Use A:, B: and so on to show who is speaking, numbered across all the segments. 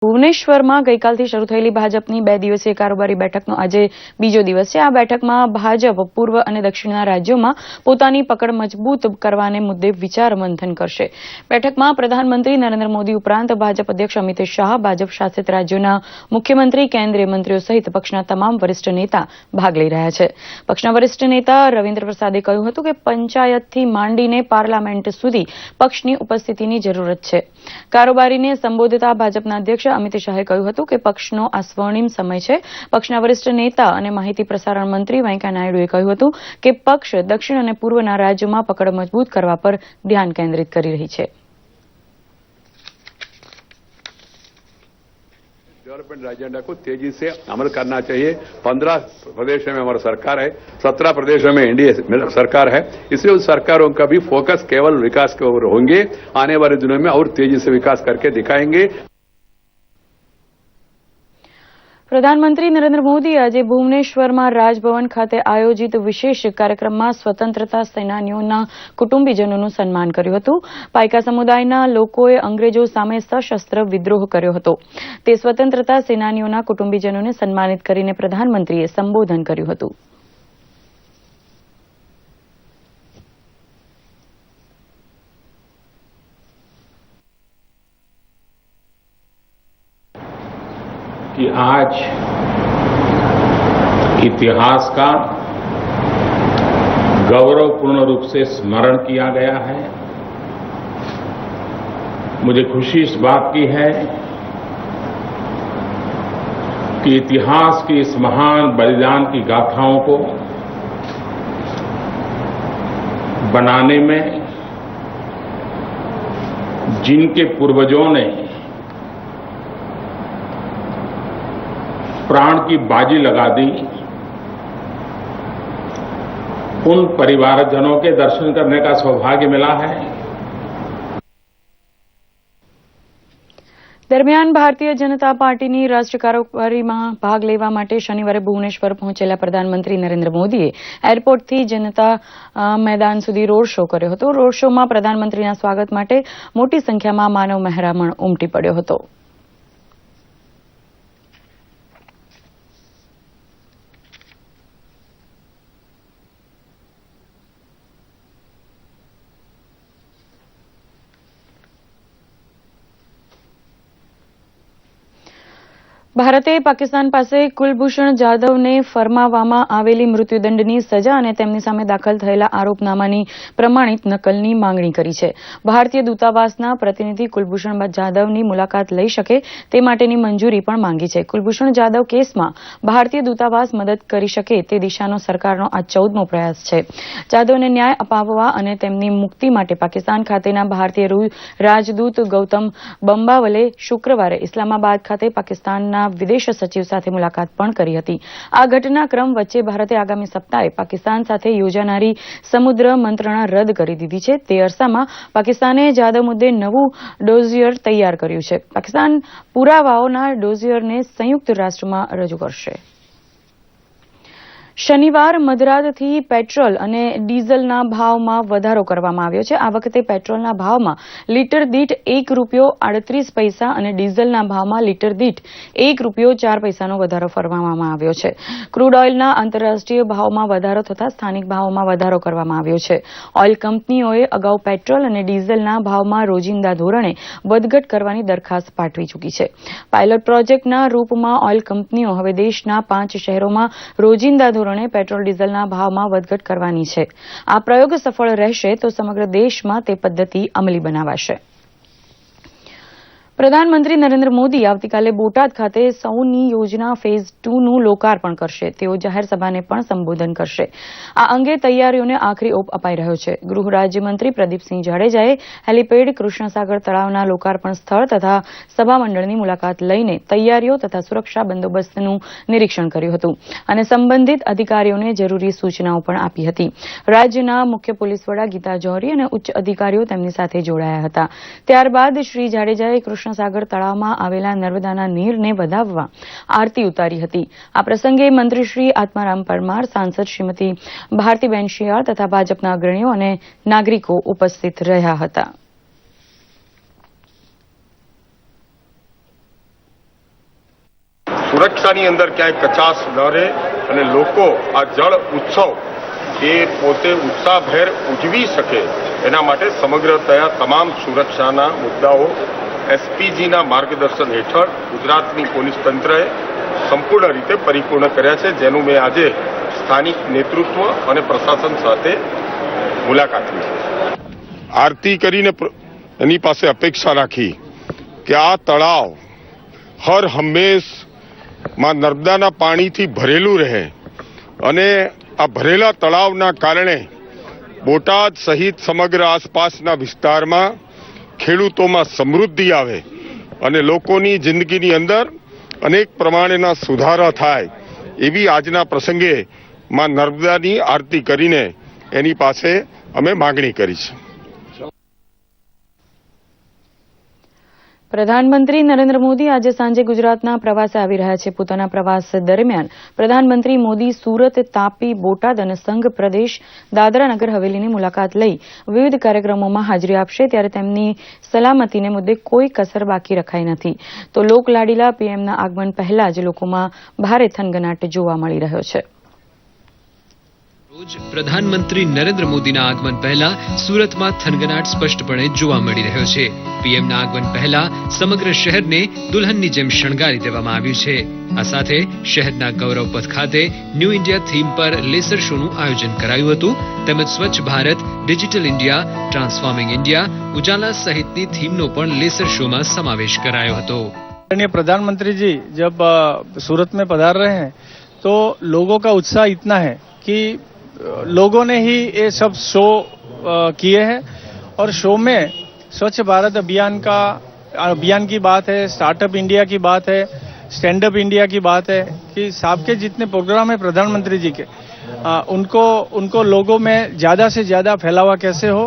A: ભુવનેશ્વરમાં ગઈકાલથી શરૂ થયેલી ભાજપની 2 દિવસીય કારોબારી બેઠકનો આજે બીજો દિવસ છે। આ બેઠકમાં ભાજપ પૂર્વ અને દક્ષિણના રાજ્યોમાં પોતાની પકડ મજબૂત કરવાને મુદ્દે વિચાર મંથન કરશે। બેઠકમાં પ્રધાનમંત્રી નરેન્દ્ર મોદી ઉપરાંત ભાજપ અધ્યક્ષ અમિત શાહ, ભાજપ શાસિત રાજ્યોના મુખ્યમંત્રી, કેન્દ્રીય મંત્રીઓ સહિત પક્ષના તમામ વરિષ્ઠ નેતા ભાગ લઈ રહ્યા છે। પક્ષના વરિષ્ઠ નેતા રવિન્દ્ર પ્રસાદે કહ્યું હતું કે પંચાયતથી માંડીને પાર્લામેન્ટ સુધી પક્ષની ઉપસ્થિતિની જરૂરત છે। કારોબારીને સંબોધતા ભાજપના અધ્યક્ષ અમિત શાહે કહ્યું હતું કે પક્ષનો આ સ્વર્ણિમ સમય છે। પક્ષના વરિષ્ઠ નેતા અને માહિતી પ્રસારણ મંત્રી વેંકૈયા નાયડુએ કહ્યું હતું કે પક્ષ દક્ષિણ અને પૂર્વના રાજ્યોમાં પકડ મજબૂત કરવા પર ધ્યાન કેન્દ્રિત કરી રહી છે।
B: डेवलपमेंट एजेंडा को तेजी से अमल करना चाहिए। 15 प्रदेशों में हमारी सरकार है, 17 प्रदेशों में एनडीए सरकार है, इसलिए उन सरकारों का भी फोकस केवल विकास के ऊपर होंगे। आने वाले दिनों में और तेजी से विकास करके दिखाएंगे।
A: પ્રધાનમંત્રી નરેન્દ્ર મોદી આજે ભુવનેશ્વરમાં રાજભવન ખાતે આયોજિત વિશેષ કાર્યક્રમમાં સ્વતંત્રતા સેનાનીઓના કુટુંબીજનોનું સન્માન કર્યું હતું। પાઇકા સમુદાયના લોકોએ અંગ્રેજો સામે સશસ્ત્ર વિદ્રોહ કર્યો હતો। તે સ્વતંત્રતા સેનાનીઓના કુટુંબીજનોને સન્માનિત કરીને પ્રધાનમંત્રીએ સંબોધન કર્યું હતું।
C: कि आज इतिहास का गौरवपूर्ण रूप से स्मरण किया गया है। मुझे खुशी इस बात की है कि इतिहास की इस महान बलिदान की गाथाओं को बनाने में जिनके पूर्वजों ने प्राण की बाजी लगा दी, उन परिवारजनों के दर्शन करने का सौभाग्य मिला है।
A: દરમિયાન ભારતીય જનતા પાર્ટીની રાષ્ટ્રીય કારોબારીમાં ભાગ લેવા માટે શનિવારે ભુવનેશ્વર પહોંચેલા પ્રધાનમંત્રી નરેન્દ્ર મોદીએ એરપોર્ટથી જનતા મેદાન સુધી રોડ શો કર્યો હતો। રોડ શોમાં પ્રધાનમંત્રીના સ્વાગત માટે મોટી સંખ્યામાં માનવ મહેરામણ ઉમટી પડ્યો હતો। ભારતે પાકિસ્તાન પાસે કુલભૂષણ જાધવને ફરમાવવામાં આવેલી મૃત્યુદંડની સજા અને તેમની સામે દાખલ થયેલા આરોપનામાની પ્રમાણિત નકલની માંગણી કરી છે। ભારતીય દૂતાવાસના પ્રતિનિધિ કુલભૂષણ જાધવની મુલાકાત લઈ શકે તે માટેની મંજૂરી પણ માંગી છે। કુલભૂષણ જાધવ કેસમાં ભારતીય દૂતાવાસ મદદ કરી શકે તે દિશાનો સરકારનો આ 14મો પ્રયાસ છે। જાધવને ન્યાય અપાવવા અને તેમની મુક્તિ માટે પાકિસ્તાન ખાતેના ભારતીય રાજદૂત ગૌતમ બંબાવલે શુક્રવારે ઇસ્લામાબાદ ખાતે પાકિસ્તાનના વિદેશ સચિવ સાથે મુલાકાત પણ કરી હતી। આ ઘટનાક્રમ વચ્ચે ભારતે આગામી સપ્તાહે પાકિસ્તાન સાથે યોજાનારી સમુદ્ર મંત્રણા રદ કરી દીધી છે। તે અરસામાં પાકિસ્તાને જાધવ મુદ્દે નવું ડોઝિયર તૈયાર કર્યું છે। પાકિસ્તાન પુરાવાઓના ડોઝિયરને સંયુક્ત રાષ્ટ્રમાં રજૂ કરશે। શનિવાર મધરાતથી પેટ્રોલ અને ડીઝલના ભાવમાં વધારો કરવામાં આવ્યો છે। આ વખતે પેટ્રોલના ભાવમાં લીટર દીઠ ₹1.38 અને ડીઝલના ભાવમાં લીટર દીઠ ₹1.04નો વધારો ફરમાવવામાં આવ્યો છે। ક્રૂડ ઓઇલના આંતરરાષ્ટ્રીય ભાવમાં વધારો થતાં સ્થાનિક ભાવોમાં વધારો કરવામાં આવ્યો છે। ઓઇલ કંપનીઓએ અગાઉ પેટ્રોલ અને ડીઝલના ભાવમાં રોજિંદા ધોરણે વધઘટ કરવાની દરખાસ્ત પાઠવી ચૂકી છે। પાયલોટ પ્રોજેક્ટના રૂપમાં ઓઇલ કંપનીઓ હવે દેશના 5 શહેરોમાં રોજિંદા ધોરણે પેટ્રોલ ડીઝલના ભાવમાં વધઘટ કરવાની છે। આ પ્રયોગ સફળ રહેશે તો સમગ્ર દેશમાં તે પદ્ધતિ અમલી બનાવાશે। પ્રધાનમંત્રી નરેન્દ્ર મોદી આવતીકાલે બોટાદ ખાતે સૌની યોજના ફેઝ 2નું લોકાર્પણ કરશે। તેઓ જાહેર સભાને પણ સંબોધન કરશે। આ અંગે તૈયારીઓને આખરી ઓપ અપાઈ રહ્યો છે। ગૃહ રાજ્યમંત્રી પ્રદીપસિંહ જાડેજાએ હેલીપેડ, કૃષ્ણસાગર તળાવના લોકાર્પણ સ્થળ તથા સભામંડળની મુલાકાત લઈને તૈયારીઓ તથા સુરક્ષા બંદોબસ્તનું નિરીક્ષણ કર્યું હતું અને સંબંધિત અધિકારીઓને જરૂરી સૂચનાઓ પણ આપી હતી। રાજ્યના મુખ્ય પોલીસ વડા ગીતા જોહરી અને ઉચ્ચ અધિકારીઓ તેમની સાથે જોડાયા હતા। ત્યારબાદ શ્રી જાડેજાએ કૃષ્ણસાગર તળાવમાં આવેલા નર્મદાના નીરને વધાવવા આરતી ઉતારી હતી। આ પ્રસંગે મંત્રી શ્રી આત્મારામ પરમાર, સાંસદ શ્રીમતી ભારતીબેન શિયાળ તથા ભાજપના અગ્રણીઓ અને નાગરિકો ઉપસ્થિત રહ્યા હતા।
D: સુરક્ષાની અંદર ક્યાંય કચાશ ન રહે અને લોકો આ જળ ઉત્સવ એ પોતે ઉત્સાહભેર ઉજવી શકે એના માટે સમગ્રતયા તમામ સુરક્ષાના મુદ્દાઓ એસપીજીના માર્ગદર્શન હેઠળ ગુજરાતની પોલીસ તંત્રએ સંપૂર્ણ રીતે પરિપૂર્ણ કર્યા છે, જેનું મેં આજે સ્થાનિક નેતૃત્વ અને પ્રશાસન સાથે મુલાકાત લીધી. આરતી કરીને એની પાસે અપેક્ષા રાખી કે આ તળાવ હર હંમેશ માં નર્મદાના પાણીથી ભરેલું રહે અને આ ભરેલા તળાવના કારણે બોટાદ સહિત સમગ્ર આસપાસના વિસ્તારમાં ખેડૂતોમાં સમૃદ્ધિ આવે અને લોકોની જિંદગીની અંદર અનેક પ્રમાણેના સુધારા થાય એવી આજના પ્રસંગે માં નર્મદાની આરતી કરીને એની પાસે અમે માંગણી કરી છે.
A: પ્રધાનમંત્રી નરેન્દ્ર મોદી આજે સાંજે ગુજરાતના પ્રવાસે આવી રહ્યા છે. પોતાના પ્રવાસ દરમિયાન પ્રધાનમંત્રી મોદી સુરત, તાપી, બોટાદ અને સંઘ પ્રદેશ દાદરા નગર હવેલીની મુલાકાત લઈ વિવિધ કાર્યક્રમોમાં હાજરી આપશે. ત્યારે તેમની સલામતીને મુદ્દે કોઈ કસર બાકી રખાઈ નથી. તો લોકલાડીલા પીએમના આગમન પહેલા જ લોકોમાં ભારે થનગનાટ જોવા મળી રહ્યો છે.
E: રોજ પ્રધાનમંત્રી નરેન્દ્ર મોદીના આગમન પહેલા સુરતમાં થનગનાટ સ્પષ્ટપણે જોવા મળી રહ્યો છે. પીએમના આગમન પહેલા સમગ્ર શહેરને દુલ્હનની જેમ શણગારી દેવામાં આવ્યું છે. આ સાથે શહેરના ગૌરવ પથ ખાતે ન્યૂ ઇન્ડિયા થીમ પર લેસર શોનું આયોજન કરાયું હતું. તેમજ સ્વચ્છ Bharat, digital India, transforming India, Ujala સહિતની થીમનો પણ લેસર શોમાં સમાવેશ કરાયો હતો.
F: प्रधानमंत्री जी जब सूरत में पधार रहे हैं तो लोगों का उत्साह इतना है कि लोगों ने ही ये सब शो किए हैं और शो में स्वच्छ भारत अभियान की बात है, स्टार्टअप इंडिया की बात है, स्टैंड अप इंडिया की बात है कि सबके जितने प्रोग्राम है प्रधानमंत्री जी के उनको लोगों में ज्यादा से ज्यादा फैलावा कैसे हो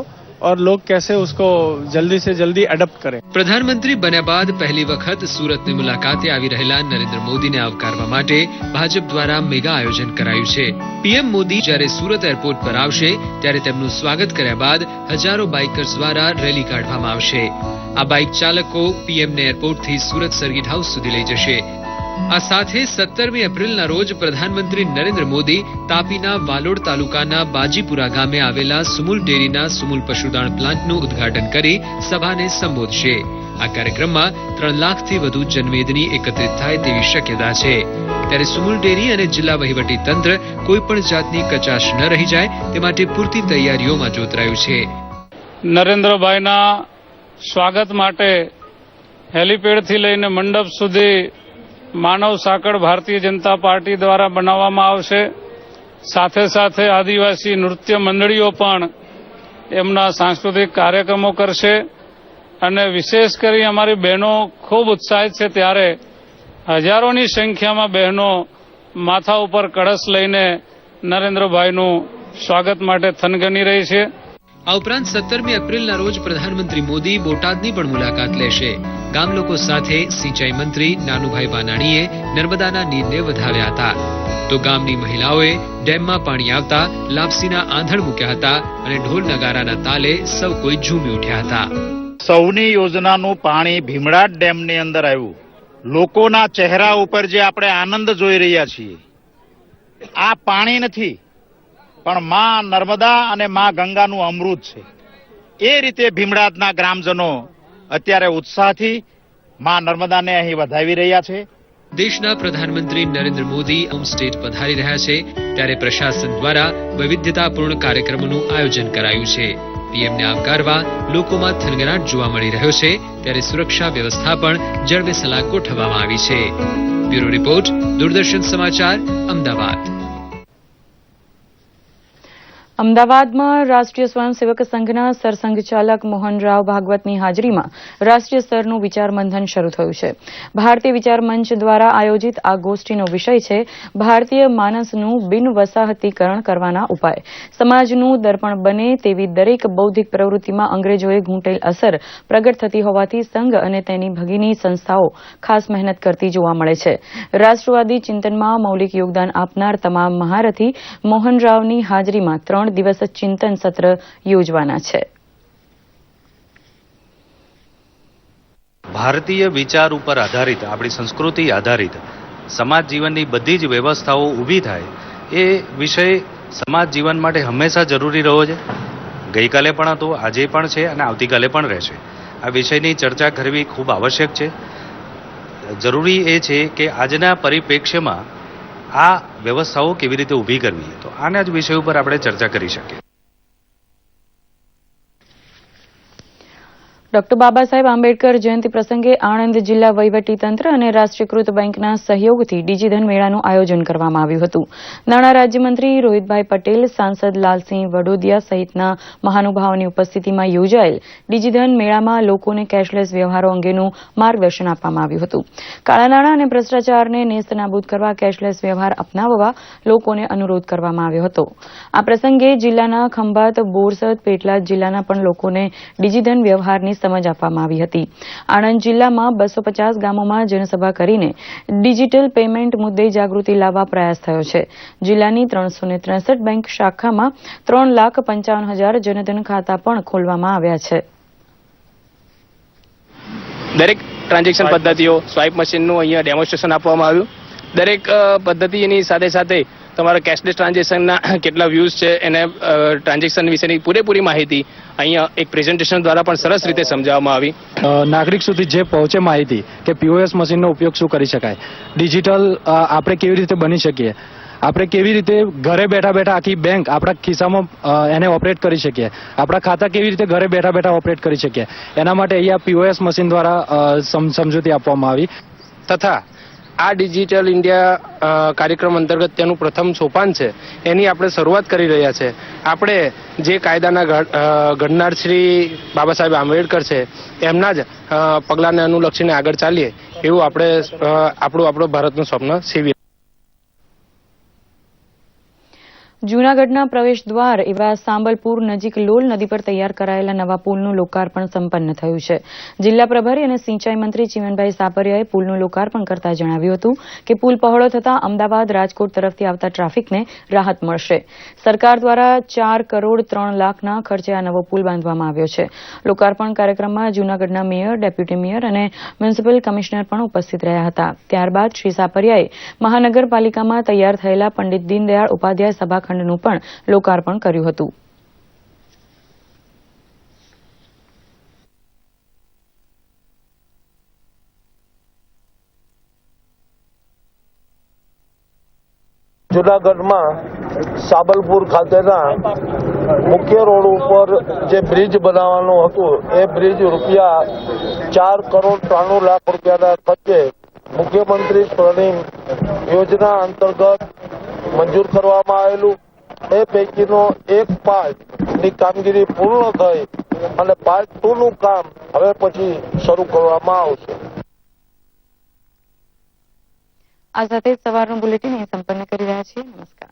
F: और लोग कैसे उसको जल्दी से जल्दी एडप्ट करें.
E: પ્રધાનમંત્રી બન્યા બાદ પહેલી વખત સુરતની મુલાકાતે આવી રહેલા નરેન્દ્ર મોદીને આવકારવા માટે ભાજપ દ્વારા મેગા આયોજન કરાયું છે. પીએમ મોદી જ્યારે સુરત એરપોર્ટ પર આવશે ત્યારે તેમનું સ્વાગત કર્યા બાદ હજારો બાઇકર્સ દ્વારા રેલી કાઢવામાં આવશે. આ બાઇક ચાલકો પીએમને એરપોર્ટથી સુરત સર્કિટ હાઉસ સુધી લઈ જશે. આ સાથે 17મી એપ્રિલના રોજ પ્રધાનમંત્રી નરેન્દ્ર મોદી તાપીના વાલોડ તાલુકાના બાજીપુરા ગામે આવેલા સુમુલ ડેરીના સુમુલ પશુદાણ પ્લાન્ટનું ઉદ્ઘાટન કરી સભાને સંબોધશે. આ કાર્યક્રમમાં 3 લાખથી વધુ જનમેદની એકત્રિત થાય તેવી શક્યતા છે. ત્યારે સુમુલ ડેરી અને જિલ્લા વહીવટી તંત્ર કોઈપણ જાતની કચાશ ન રહી જાય તે માટે પૂરતી તૈયારીઓમાં જોતરાયું છે.
G: નરેન્દ્રભાઈના સ્વાગત માટે હેલીપેડથી લઈને મંડપ સુધી માનવ સાંકળ ભારતીય જનતા પાર્ટી દ્વારા બનાવવામાં આવશે. સાથે સાથે આદિવાસી નૃત્ય મંડળીઓ પણ એમના સાંસ્કૃતિક કાર્યક્રમો કરશે અને વિશેષ કરી અમારી બહેનો ખૂબ ઉત્સાહિત છે. ત્યારે હજારોની સંખ્યામાં બહેનો માથા ઉપર કળશ લઈને નરેન્દ્રભાઈનું સ્વાગત માટે થનગની રહી છે.
E: આ ઉપરાંત 17મી એપ્રિલના રોજ પ્રધાનમંત્રી મોદી બોટાદની પણ મુલાકાત લેશે. ગામ લોકો સાથે સિંચાઈ મંત્રી નાનુભાઈ વાનાણીએ નર્મદાના નીરને વધાવ્યા હતા. તો ગામની મહિલાઓએ ડેમમાં પાણી આવતા લાપસીના આંધણ મૂક્યા હતા અને ઢોલ નગારાના તાલે સૌ કોઈ ઝૂમી ઉઠ્યા હતા.
H: સૌની યોજનાનું પાણી ભીમડાટ ડેમની અંદર આવ્યું. લોકોના ચહેરા ઉપર જે આપણે આનંદ જોઈ રહ્યા છીએ આ પાણી નથી પણ માં નર્મદા અને માં ગંગાનું અમૃત છે. એ રીતે ભીમડાતના ગ્રામજનો અત્યારે ઉત્સાહથી માં નર્મદાને અહીં વધાવી રહ્યા છે.
E: દેશના પ્રધાનમંત્રી નરેન્દ્ર મોદી હોમ સ્ટેટ પધારી રહ્યા છે ત્યારે પ્રશાસન દ્વારા વૈવિધ્યતાપૂર્ણ કાર્યક્રમોનું આયોજન કરાયું છે. પીએમને આવકારવા લોકોમાં થનગનાટ જોવા મળી રહ્યો છે ત્યારે સુરક્ષા વ્યવસ્થા પણ જડબેસલાક ગોઠવવામાં આવી છે. બ્યુરો રિપોર્ટ, દૂરદર્શન સમાચાર, અમદાવાદ.
A: અમદાવાદમાં રાષ્ટ્રીય સ્વયંસેવક સંઘના સરસંઘચાલક મોહનરાવ ભાગવતની હાજરીમાં રાષ્ટ્રીય સ્તરનું વિચાર મંથન શરૂ થયું છે. ભારતીય વિચાર મંચ દ્વારા આયોજિત આ ગોષ્ઠીનો વિષય છે ભારતીય માનસનું બિનવસાહતીકરણ કરવાના ઉપાય. સમાજનું દર્પણ બને તેવી દરેક બૌદ્ધિક પ્રવૃત્તિમાં અંગ્રેજોએ ઘૂંટેલ અસર પ્રગટ થતી હોવાથી સંઘ અને તેની ભગીની સંસ્થાઓ ખાસ મહેનત કરતી જોવા મળે છે. રાષ્ટ્રવાદી ચિંતનમાં મૌલિક યોગદાન આપનાર તમામ મહારથી મોહનરાવની હાજરીમાં 3 દિવસ ચિંતન સત્ર યોજવાના છે.
I: ભારતીય વિચાર ઉપર આધારિત, આપણી સંસ્કૃતિ આધારિત સમાજ જીવનની બધી જ વ્યવસ્થાઓ ઊભી થાય એ વિષય સમાજ જીવન માટે હંમેશા જરૂરી રહ્યો છે. ગઈકાલે પણ હતો, આજે પણ છે અને આવતીકાલે પણ રહેશે. આ વિષયની ચર્ચા કરવી ખૂબ આવશ્યક છે. જરૂરી એ છે કે આજના પરિપ્રેક્ષ્યમાં આ વ્યવસ્થાઓ કેવી રીતે ઊભી કરવી, તો આના જ વિષય ઉપર આપણે ચર્ચા કરી શકીએ.
A: ડોક્ટર બાબા સાહેબ આંબેડકર જયંતિ પ્રસંગે આણંદ જિલ્લા વહીવટીતંત્ર અને રાષ્ટ્રીયકૃત બેંકના સહયોગથી ડિજીધન મેળાનું આયોજન કરવામાં આવ્યું હતું. નાણાં રાજ્યમંત્રી રોહિતભાઈ પટેલ, સાંસદ લાલસિંહ વડોદિયા સહિતના મહાનુભાવોની ઉપસ્થિતિમાં યોજાયેલ ડિજીધન મેળામાં લોકોને કેશલેસ વ્યવહારો અંગેનું માર્ગદર્શન આપવામાં આવ્યું હતું. કાળા નાણાં અને ભ્રષ્ટાચારને નેસ્તનાબૂદ કરવા કેશલેસ વ્યવહાર અપનાવવા લોકોને અનુરોધ કરવામાં આવ્યો હતો. આ પ્રસંગે જિલ્લાના ખંભાત, બોરસદ, પેટલાદ જિલ્લાના પણ લોકોને ડિજીધન વ્યવહારની સમજ આપવામાં આવી હતી. આણંદ જિલ્લામાં 250 ગામોમાં જનસભા કરીને ડિજીટલ પેમેન્ટ મુદ્દે જાગૃતિ લાવવા પ્રયાસ થયો છે. જિલ્લાની 363 બેંક શાખામાં 3,55,000 જનધન ખાતા પણ ખોલવામાં આવ્યા છે.
J: દરેક ટ્રાન્ઝેક્શન પદ્ધતિઓ સ્વાઇપ મશીનનું અહીંયા ડેમોન્સ્ટ્રેશન આપવામાં આવ્યું. દરેક પદ્ધતિની સાથે સાથે તમારા કેશલેસ ટ્રાન્ઝેક્શનના કેટલા વ્યૂઝ છે એને ટ્રાન્ઝેક્શન વિશેની પૂરેપૂરી માહિતી અહીંયા એક પ્રેઝન્ટેશન દ્વારા પણ સરસ રીતે સમજાવવામાં આવી.
K: નાગરિક સુધી જે પહોંચે માહિતી કે પીઓએસ મશીનનો ઉપયોગ શું કરી શકાય, ડિજિટલ આપણે કેવી રીતે બની શકીએ, આપણે કેવી રીતે ઘરે બેઠા બેઠા આખી બેંક આપણા ખિસ્સામાં એને ઓપરેટ કરી શકીએ, આપણા ખાતા કેવી રીતે ઘરે બેઠા બેઠા ઓપરેટ કરી શકીએ, એના માટે અહીંયા પીઓએસ મશીન દ્વારા સમજૂતી આપવામાં આવી.
J: તથા આ ડિજિટલ ઇન્ડિયા કાર્યક્રમ અંતર્ગત તેનું પ્રથમ સોપાન છે એની આપણે શરૂઆત કરી રહ્યા છે. આપણે જે કાયદાના ઘડનાર શ્રી બાબા સાહેબ આંબેડકર છે એમના જ પગલાંને અનુલક્ષીને આગળ ચાલીએ એવું આપણે આપણું ભારતનું સ્વપ્ન સેવીએ.
A: જૂનાગઢના પ્રવેશ દ્વાર એવા સાંબલપુર નજીક લોલ નદી પર તૈયાર કરાયેલા નવા પુલનું લોકાર્પણ સંપન્ન થયું છે. જિલ્લા પ્રભારી અને સિંચાઈ મંત્રી ચીમનભાઈ સાપરિયાએ પુલનું લોકાર્પણ કરતા જણાવ્યું હતું કે પુલ પહોળો થતાં અમદાવાદ, રાજકોટ તરફથી આવતા ટ્રાફિકને રાહત મળશે. સરકાર દ્વારા 4 કરોડ 3 લાખના ખર્ચે આ નવો પુલ બાંધવામાં આવ્યો છે. લોકાર્પણ કાર્યક્રમમાં જૂનાગઢના મેયર, ડેપ્યુટી મેયર અને મ્યુનિસિપલ કમિશનર પણ ઉપસ્થિત રહ્યા હતા. ત્યારબાદ શ્રી સાપરિયાએ મહાનગરપાલિકામાં તૈયાર થયેલા પંડિત દીનદયાળ ઉપાધ્યાય સભાખંડ નું પણ લોકાર્પણ કર્યું હતું.
L: જૂનાગઢમાં સાબલપુર ખાતેના મુખ્ય રોડ ઉપર જે બ્રિજ બનાવવાનું હતું એ બ્રિજ રૂપિયા 4 કરોડ 93 લાખ રૂપિયાના ખર્ચે મુખ્યમંત્રી સ્વર્ણિમ યોજના અંતર્ગત મંજૂર કરવામાં આવેલું. એ પૈકીનો એક પાર્ટની કામગીરી પૂર્ણ થઈ અને પાર્ટ 2 નું કામ હવે પછી શરૂ કરવામાં આવશે.
A: આ સાથે સવારનું બુલેટિન સંપન્ન કરી રહ્યા છીએ. નમસ્કાર.